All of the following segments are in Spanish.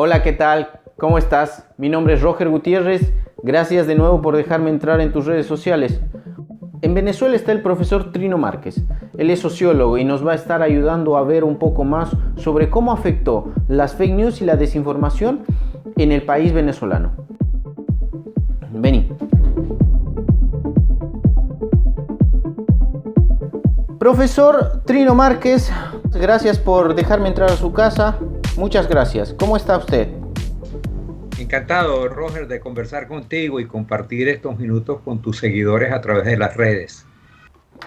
Hola, ¿qué tal? ¿Cómo estás? Mi nombre es Roger Gutiérrez. Gracias de nuevo por dejarme entrar en tus redes sociales. En Venezuela está el profesor Trino Márquez. Él es sociólogo y nos va a estar ayudando a ver un poco más sobre cómo afectó las fake news y la desinformación en el país venezolano. Vení. Profesor Trino Márquez, gracias por dejarme entrar a su casa. Muchas gracias. ¿Cómo está usted? Encantado, Roger, de conversar contigo y compartir estos minutos con tus seguidores a través de las redes.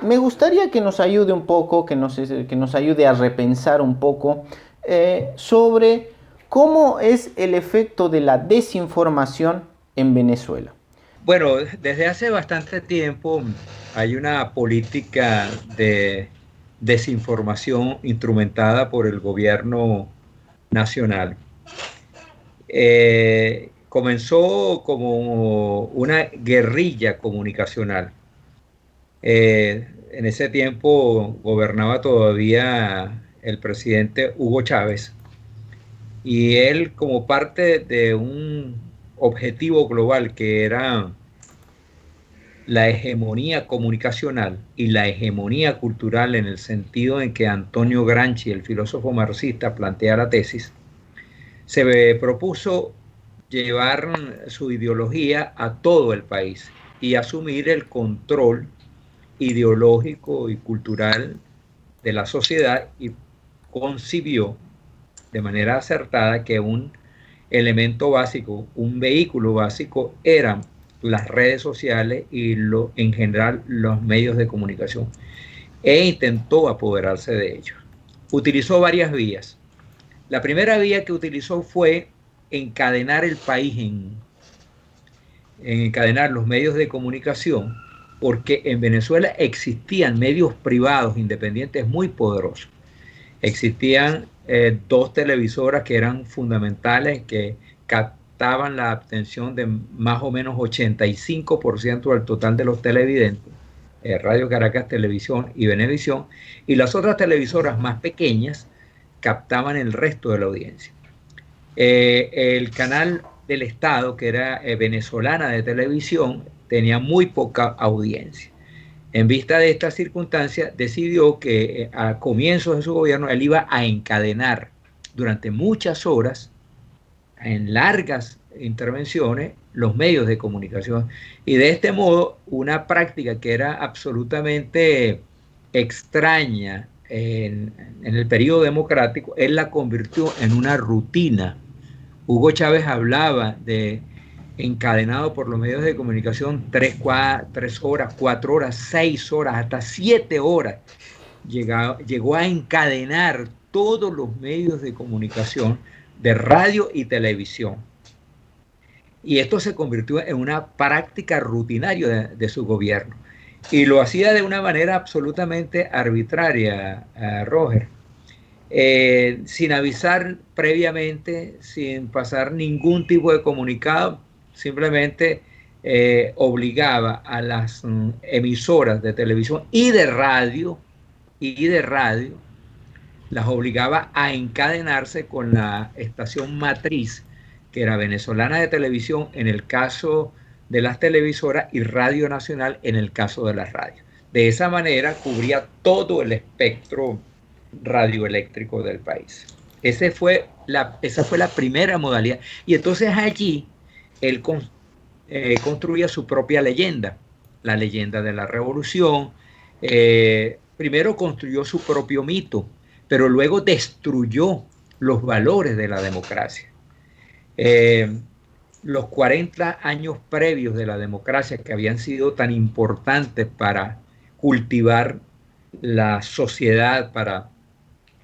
Me gustaría que nos ayude un poco, que nos ayude a repensar un poco sobre cómo es el efecto de la desinformación en Venezuela. Bueno, desde hace bastante tiempo hay una política de desinformación instrumentada por el gobierno nacional. Comenzó como una guerrilla comunicacional. En ese tiempo gobernaba todavía el presidente Hugo Chávez y él, como parte de un objetivo global que era la hegemonía comunicacional y la hegemonía cultural, en el sentido en que Antonio Gramsci, el filósofo marxista, plantea la tesis, se propuso llevar su ideología a todo el país y asumir el control ideológico y cultural de la sociedad, y concibió de manera acertada que un elemento básico, un vehículo básico, eran las redes sociales y en general los medios de comunicación, e intentó apoderarse de ellos. Utilizó varias vías. La primera vía que utilizó fue encadenar el país en encadenar los medios de comunicación, porque en Venezuela existían medios privados independientes muy poderosos. Existían dos televisoras que eran fundamentales, que captaban la atención de más o menos 85% del total de los televidentes, Radio Caracas Televisión y Venevisión, y las otras televisoras más pequeñas captaban el resto de la audiencia. El canal del Estado, que era Venezolana de Televisión, tenía muy poca audiencia. En vista de esta circunstancia, decidió que a comienzos de su gobierno él iba a encadenar durante muchas horas, en largas intervenciones, los medios de comunicación. Y de este modo, una práctica que era absolutamente extraña en el periodo democrático, él la convirtió en una rutina. Hugo Chávez hablaba de encadenado por los medios de comunicación 3 horas, 4 horas, 6 horas, hasta 7 horas. Llegó a encadenar todos los medios de comunicación de radio y televisión. Y esto se convirtió en una práctica rutinaria de su gobierno. Y lo hacía de una manera absolutamente arbitraria, Roger. Sin avisar previamente, sin pasar ningún tipo de comunicado, simplemente obligaba a las emisoras de televisión y de radio, las obligaba a encadenarse con la estación matriz, que era Venezolana de Televisión en el caso de las televisoras y Radio Nacional en el caso de las radios. De esa manera cubría todo el espectro radioeléctrico del país. Esa fue la primera modalidad. Y entonces allí él construía su propia leyenda, la leyenda de la revolución. Primero construyó su propio mito, pero luego destruyó los valores de la democracia. Los 40 años previos de la democracia, que habían sido tan importantes para cultivar la sociedad, para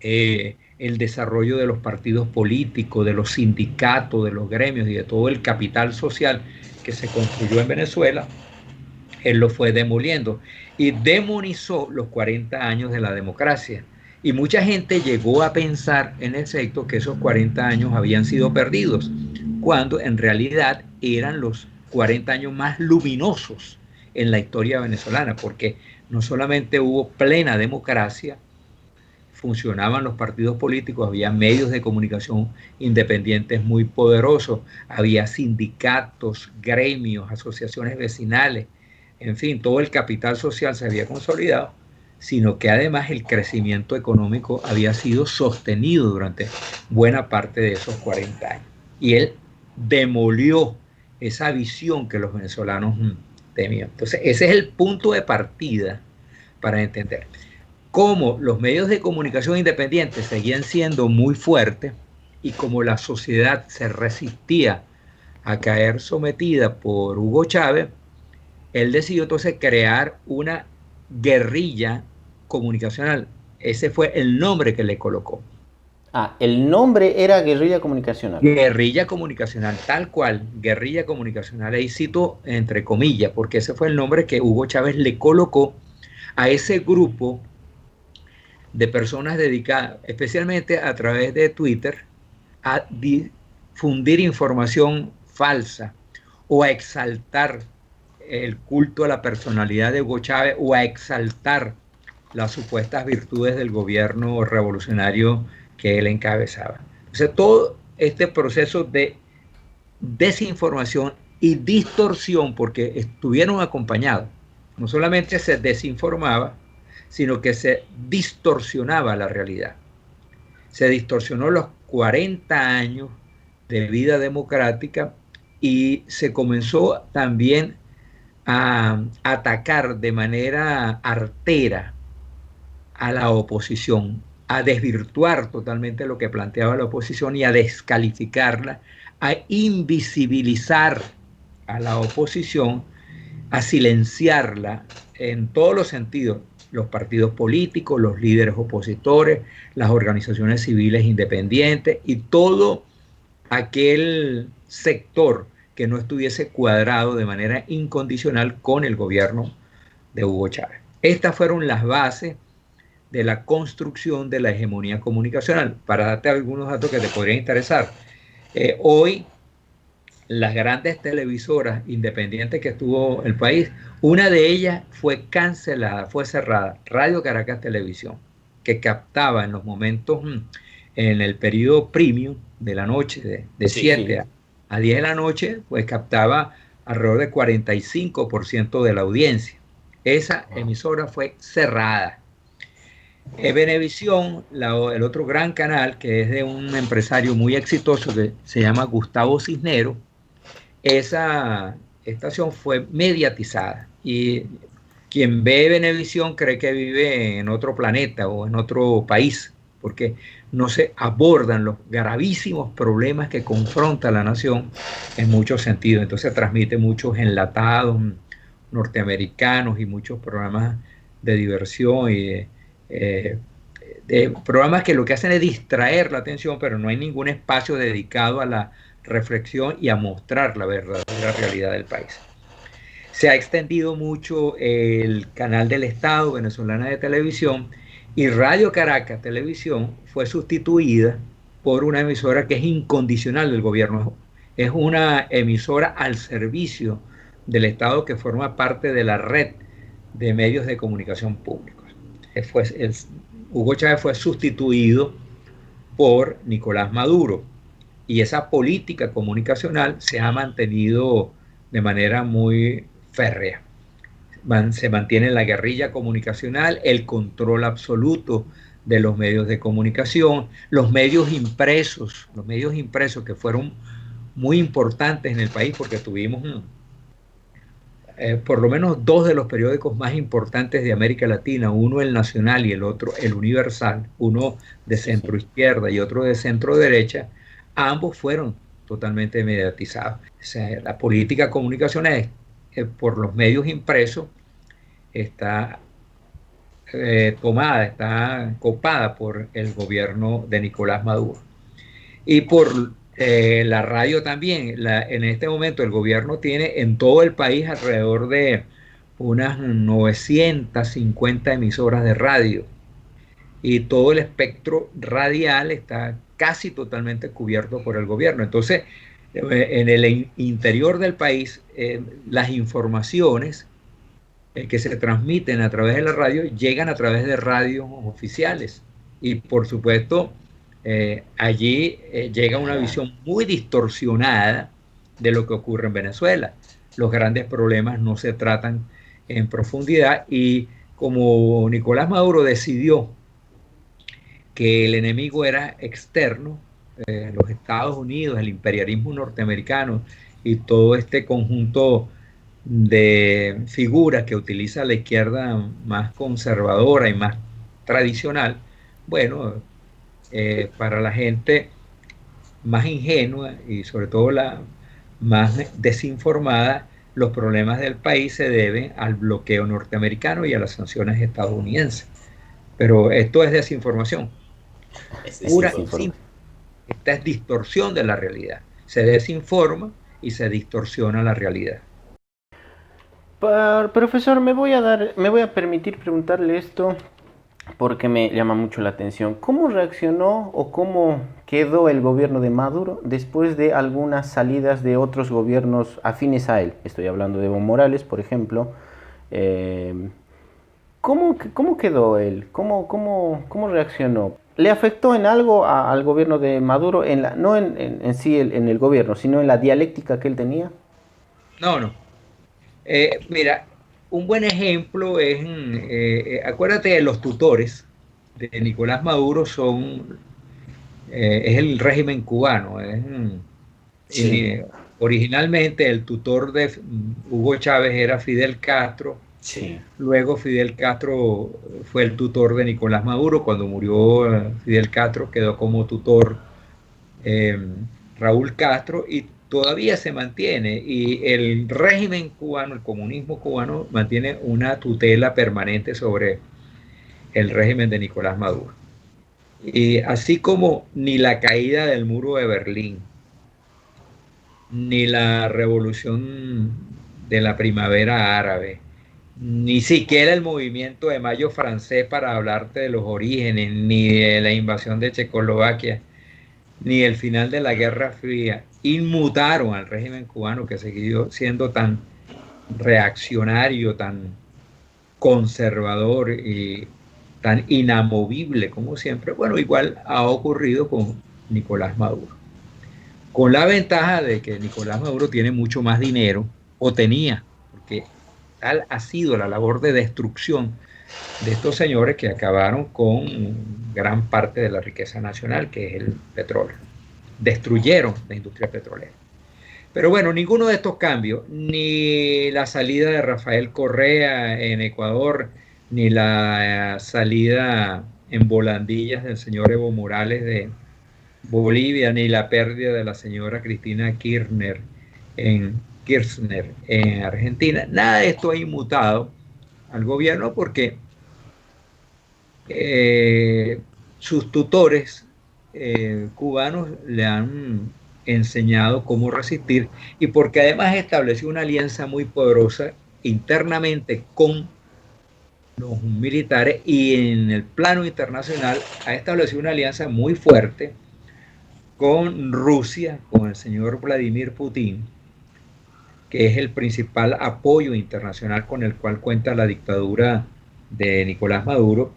el desarrollo de los partidos políticos, de los sindicatos, de los gremios y de todo el capital social que se construyó en Venezuela, él lo fue demoliendo y demonizó los 40 años de la democracia. Y mucha gente llegó a pensar, en efecto, que esos 40 años habían sido perdidos, cuando en realidad eran los 40 años más luminosos en la historia venezolana, porque no solamente hubo plena democracia, funcionaban los partidos políticos, había medios de comunicación independientes muy poderosos, había sindicatos, gremios, asociaciones vecinales, en fin, todo el capital social se había consolidado, sino que además el crecimiento económico había sido sostenido durante buena parte de esos 40 años. Y él demolió esa visión que los venezolanos temían. Entonces, ese es el punto de partida para entender cómo los medios de comunicación independientes seguían siendo muy fuertes y cómo la sociedad se resistía a caer sometida por Hugo Chávez. Él decidió entonces crear una guerrilla comunicacional. Ese fue el nombre que le colocó. Ah, el nombre era guerrilla comunicacional. Guerrilla comunicacional, tal cual, guerrilla comunicacional. Ahí cito entre comillas, porque ese fue el nombre que Hugo Chávez le colocó a ese grupo de personas dedicadas, especialmente a través de Twitter, a difundir información falsa o a exaltar el culto a la personalidad de Hugo Chávez o a exaltar las supuestas virtudes del gobierno revolucionario que él encabezaba. Entonces, todo este proceso de desinformación y distorsión, porque estuvieron acompañados, no solamente se desinformaba, sino que se distorsionaba la realidad. Se distorsionó los 40 años de vida democrática y se comenzó también a atacar de manera artera a la oposición, a desvirtuar totalmente lo que planteaba la oposición y a descalificarla, a invisibilizar a la oposición, a silenciarla en todos los sentidos, los partidos políticos, los líderes opositores, las organizaciones civiles independientes y todo aquel sector que no estuviese cuadrado de manera incondicional con el gobierno de Hugo Chávez. Estas fueron las bases de la construcción de la hegemonía comunicacional. Para darte algunos datos que te podrían interesar, hoy las grandes televisoras independientes que tuvo el país, una de ellas fue cancelada, fue cerrada, Radio Caracas Televisión, que captaba en los momentos, en el periodo premium de la noche, de 7 a 10 de la noche, pues captaba alrededor de 45% de la audiencia. Esa emisora fue cerrada. Venevisión, el otro gran canal, que es de un empresario muy exitoso que se llama Gustavo Cisneros, esa estación fue mediatizada y quien ve Venevisión cree que vive en otro planeta o en otro país, porque no se abordan los gravísimos problemas que confronta la nación en muchos sentidos. Entonces transmite muchos enlatados norteamericanos y muchos programas de diversión y de programas que lo que hacen es distraer la atención, pero no hay ningún espacio dedicado a la reflexión y a mostrar la verdadera realidad del país. Se ha extendido mucho el canal del Estado venezolana de televisión y Radio Caracas Televisión fue sustituida por una emisora que es incondicional del gobierno. Es una emisora al servicio del Estado que forma parte de la red de medios de comunicación públicos. Hugo Chávez fue sustituido por Nicolás Maduro y esa política comunicacional se ha mantenido de manera muy férrea. Se mantiene la guerrilla comunicacional, el control absoluto de los medios de comunicación, los medios impresos que fueron muy importantes en el país porque tuvimos por lo menos dos de los periódicos más importantes de América Latina, uno el Nacional y el otro el Universal, uno de centro izquierda y otro de centro derecha, ambos fueron totalmente mediatizados. O sea, la política comunicacional por los medios impresos está está copada por el gobierno de Nicolás Maduro. Y por la radio también, en este momento el gobierno tiene en todo el país alrededor de unas 950 emisoras de radio y todo el espectro radial está casi totalmente cubierto por el gobierno. Entonces, en el interior del país, las informaciones que se transmiten a través de la radio llegan a través de radios oficiales Y por supuesto, allí llega una visión muy distorsionada de lo que ocurre en Venezuela. Los grandes problemas no se tratan en profundidad y como Nicolás Maduro decidió que el enemigo era externo, los Estados Unidos, el imperialismo norteamericano y todo este conjunto de figuras que utiliza la izquierda más conservadora y más tradicional, bueno, para la gente más ingenua y sobre todo la más desinformada, los problemas del país se deben al bloqueo norteamericano y a las sanciones estadounidenses. Pero esto es desinformación, pura y simple. Esta es distorsión de la realidad. Se desinforma y se distorsiona la realidad. Profesor, me voy a permitir preguntarle esto porque me llama mucho la atención. ¿Cómo reaccionó o cómo quedó el gobierno de Maduro después de algunas salidas de otros gobiernos afines a él? Estoy hablando de Evo Morales, por ejemplo. ¿Cómo quedó él? ¿Cómo reaccionó? ¿Le afectó en algo al gobierno de Maduro? No en sí en el gobierno, sino en la dialéctica que él tenía. No. Mira, un buen ejemplo es, acuérdate de los tutores de Nicolás Maduro es el régimen cubano. Sí. Originalmente el tutor de Hugo Chávez era Fidel Castro. Sí. Luego Fidel Castro fue el tutor de Nicolás Maduro. Cuando murió Fidel Castro quedó como tutor eh, Raúl Castro y todavía se mantiene. Y el régimen cubano, el comunismo cubano, mantiene una tutela permanente sobre el régimen de Nicolás Maduro. Y así como ni la caída del muro de Berlín, ni la revolución de la primavera árabe, ni siquiera el movimiento de mayo francés para hablarte de los orígenes, ni de la invasión de Checoslovaquia, ni el final de la Guerra Fría, inmutaron al régimen cubano que siguió siendo tan reaccionario, tan conservador y tan inamovible como siempre. Bueno, igual ha ocurrido con Nicolás Maduro. Con la ventaja de que Nicolás Maduro tiene mucho más dinero, o tenía, porque tal ha sido la labor de destrucción de estos señores que acabaron con gran parte de la riqueza nacional, que es el petróleo. Destruyeron la industria petrolera. Pero bueno, ninguno de estos cambios, ni la salida de Rafael Correa en Ecuador, ni la salida en volandillas del señor Evo Morales de Bolivia, ni la pérdida de la señora Cristina Kirchner en Argentina, nada de esto ha inmutado al gobierno porque sus tutores cubanos le han enseñado cómo resistir y porque además estableció una alianza muy poderosa internamente con los militares y en el plano internacional ha establecido una alianza muy fuerte con Rusia, con el señor Vladimir Putin, que es el principal apoyo internacional con el cual cuenta la dictadura de Nicolás Maduro,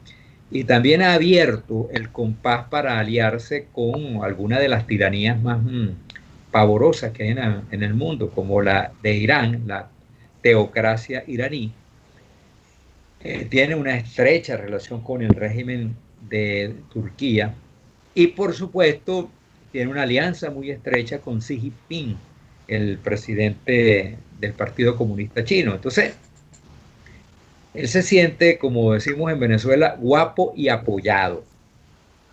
y también ha abierto el compás para aliarse con alguna de las tiranías más pavorosas que hay en el mundo, como la de Irán, la teocracia iraní. Tiene una estrecha relación con el régimen de Turquía y por supuesto tiene una alianza muy estrecha con Xi Jinping, el presidente del Partido Comunista Chino. Entonces, él se siente, como decimos en Venezuela, guapo y apoyado.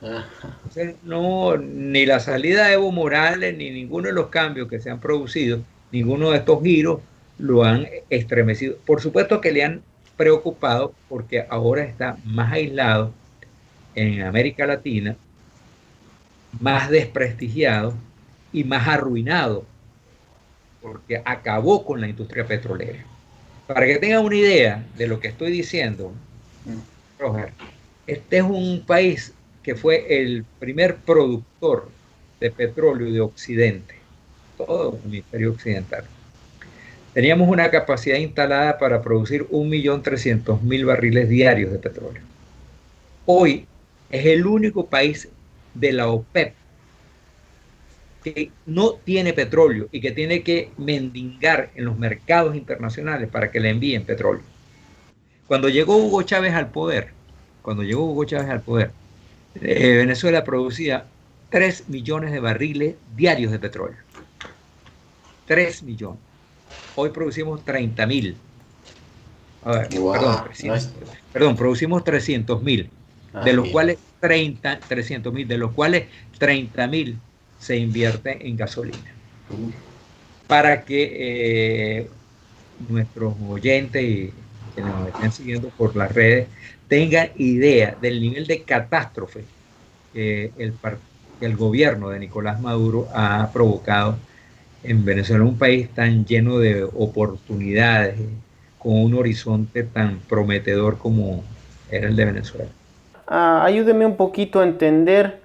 Entonces, no, ni la salida de Evo Morales, ni ninguno de los cambios que se han producido, ninguno de estos giros lo han estremecido. Por supuesto que le han preocupado porque ahora está más aislado en América Latina, más desprestigiado y más arruinado porque acabó con la industria petrolera. Para que tengan una idea de lo que estoy diciendo, Roger, este es un país que fue el primer productor de petróleo de Occidente, todo el hemisferio occidental. Teníamos una capacidad instalada para producir 1.300.000 barriles diarios de petróleo. Hoy Es el único país de la OPEP que no tiene petróleo y que tiene que mendigar en los mercados internacionales para que le envíen petróleo. Cuando llegó Hugo Chávez al poder, cuando llegó Hugo Chávez al poder, Venezuela producía 3 millones de barriles diarios de petróleo. 3 millones. Hoy producimos 30.000. A ver, wow, perdón, producimos 300.000, de los cuales 300.000, de los cuales 30.000 se invierte en gasolina. Para que nuestros oyentes y que nos estén siguiendo por las redes tengan idea del nivel de catástrofe que el gobierno de Nicolás Maduro ha provocado en Venezuela, un país tan lleno de oportunidades, con un horizonte tan prometedor como era el de Venezuela. Ayúdeme un poquito a entender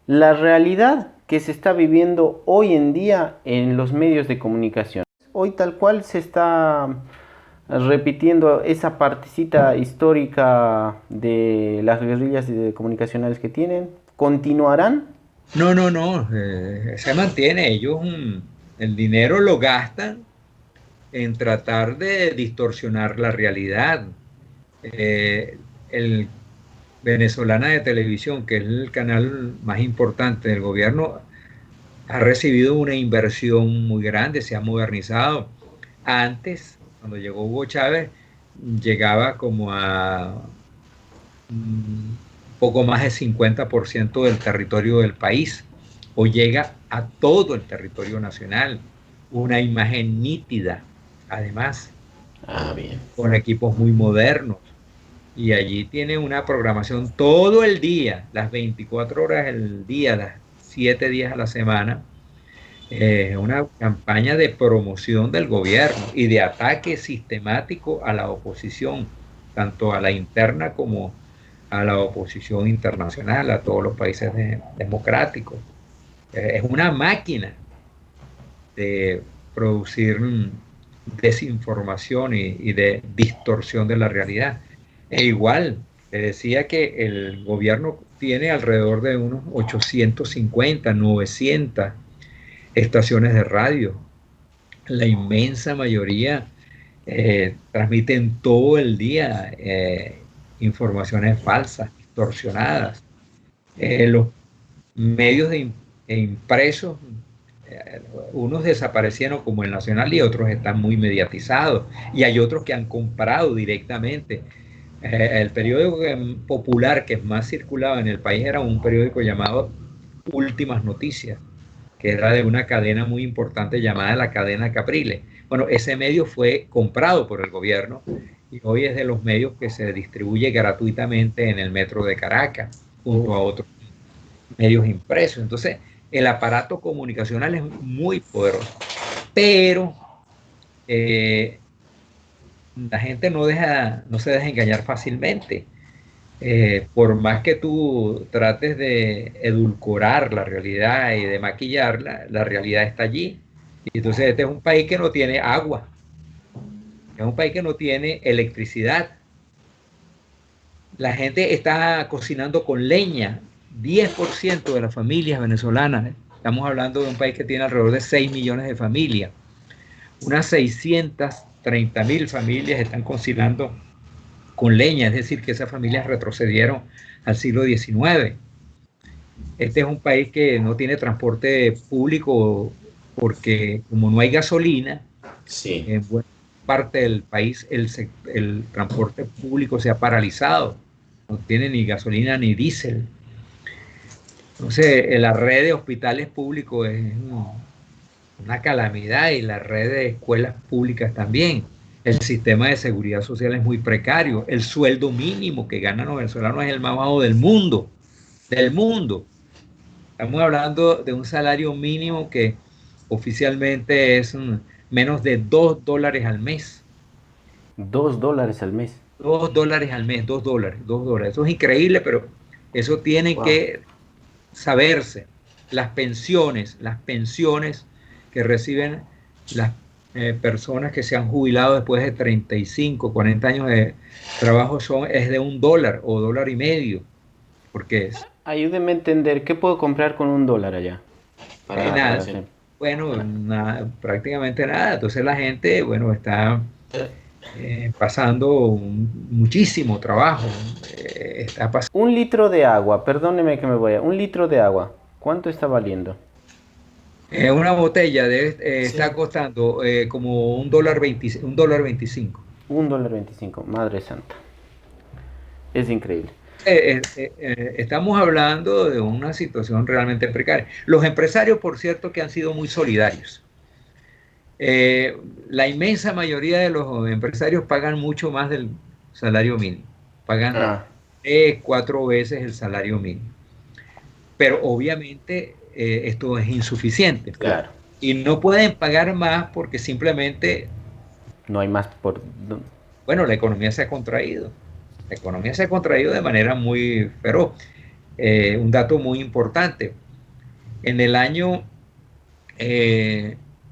la realidad que se está viviendo hoy en día en los medios de comunicación. Hoy tal cual se está repitiendo esa partecita histórica de las guerrillas comunicacionales que tienen. ¿Continuarán? No, se mantiene. Ellos el dinero lo gastan en tratar de distorsionar la realidad. El Venezolana de Televisión, que es el canal más importante del gobierno, ha recibido una inversión muy grande, se ha modernizado. Antes, cuando llegó Hugo Chávez, llegaba como a poco más del 50% del territorio del país, o llega a todo el territorio nacional. Una imagen nítida, además, bien, con equipos muy modernos. Y allí tiene una programación todo el día, las 24 horas del día, las 7 días a la semana, una campaña de promoción del gobierno y de ataque sistemático a la oposición, tanto a la interna como a la oposición internacional, a todos los países democráticos. Es una máquina de producir desinformación y de distorsión de la realidad. E igual, le decía que el gobierno tiene alrededor de unos 850, 900 estaciones de radio. La inmensa mayoría transmiten todo el día informaciones falsas, distorsionadas. Los medios impresos, unos desaparecieron como el Nacional y otros están muy mediatizados. Y hay otros que han comprado directamente. El periódico popular que más circulaba en el país era un periódico llamado Últimas Noticias, que era de una cadena muy importante llamada la cadena Capriles. Bueno, ese medio fue comprado por el gobierno y hoy es de los medios que se distribuye gratuitamente en el metro de Caracas, junto a otros medios impresos. Entonces, el aparato comunicacional es muy poderoso, pero la gente no se deja engañar fácilmente. Por más que tú trates de edulcorar la realidad y de maquillarla, la realidad está allí. Y entonces este es un país que no tiene agua, es un país que no tiene electricidad. La gente está cocinando con leña, 10% de las familias venezolanas. Estamos hablando de un país que tiene alrededor de 6 millones de familias. Unas 630.000 familias están cocinando con leña, es decir, que esas familias retrocedieron al siglo XIX. Este es un país que no tiene transporte público porque como no hay gasolina, sí, en buena parte del país el transporte público se ha paralizado. No tiene ni gasolina ni diésel. Entonces, la red de hospitales públicos es una calamidad y la red de escuelas públicas también. El sistema de seguridad social es muy precario. El sueldo mínimo que ganan los venezolanos es el más bajo del mundo. Del mundo. Estamos hablando de un salario mínimo que oficialmente es menos de $2 al mes. $2 al mes. $2 al mes, $2. Eso es increíble, pero eso tiene que saberse. Las pensiones que reciben las personas que se han jubilado después de 35, 40 años de trabajo es de $1 o $1.50. porque es Ayúdeme a entender, ¿qué puedo comprar con $1 allá? nada. Hacer. Bueno, prácticamente nada. Entonces la gente, bueno, está pasando muchísimo trabajo. Está pasando. 1 litro de agua, perdóneme que me vaya. 1 litro de agua, ¿cuánto está valiendo? Una botella está costando como $1.25. $1.25, madre santa. Es increíble. Estamos hablando de una situación realmente precaria. Los empresarios, por cierto, que han sido muy solidarios. La inmensa mayoría de los empresarios pagan mucho más del salario mínimo. Pagan 4 veces el salario mínimo. Pero obviamente esto es insuficiente. Claro. Y no pueden pagar más porque simplemente, No hay más por... bueno, la economía se ha contraído. La economía se ha contraído de manera muy feroz. Un dato muy importante. En el año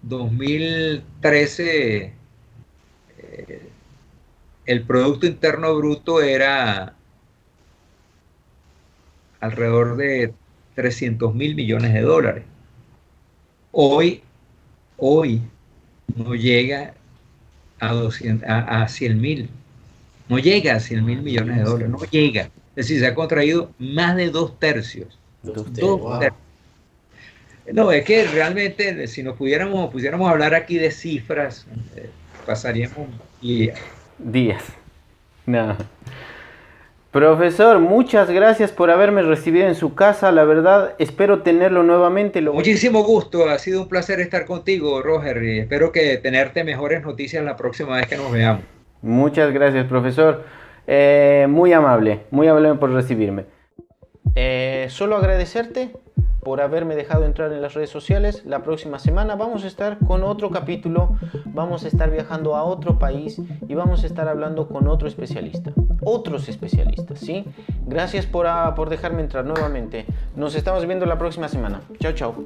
2013, el Producto Interno Bruto era alrededor de 300.000 millones de dólares. Hoy no llega a 100.000. No llega a 100.000 millones de dólares. No llega. Es decir, se ha contraído más de 2/3. 2/3. No, es que realmente si pudiéramos hablar aquí de cifras, pasaríamos días. No. Profesor, muchas gracias por haberme recibido en su casa. La verdad, espero tenerlo nuevamente. Muchísimo gusto. Ha sido un placer estar contigo, Roger, y espero que tenerte mejores noticias la próxima vez que nos veamos. Muchas gracias, profesor. Muy amable por recibirme. Solo agradecerte por haberme dejado entrar en las redes sociales. La próxima semana vamos a estar con otro capítulo, vamos a estar viajando a otro país y vamos a estar hablando con otros especialistas, ¿sí? Gracias por dejarme entrar nuevamente. Nos estamos viendo la próxima semana. Chao, chao.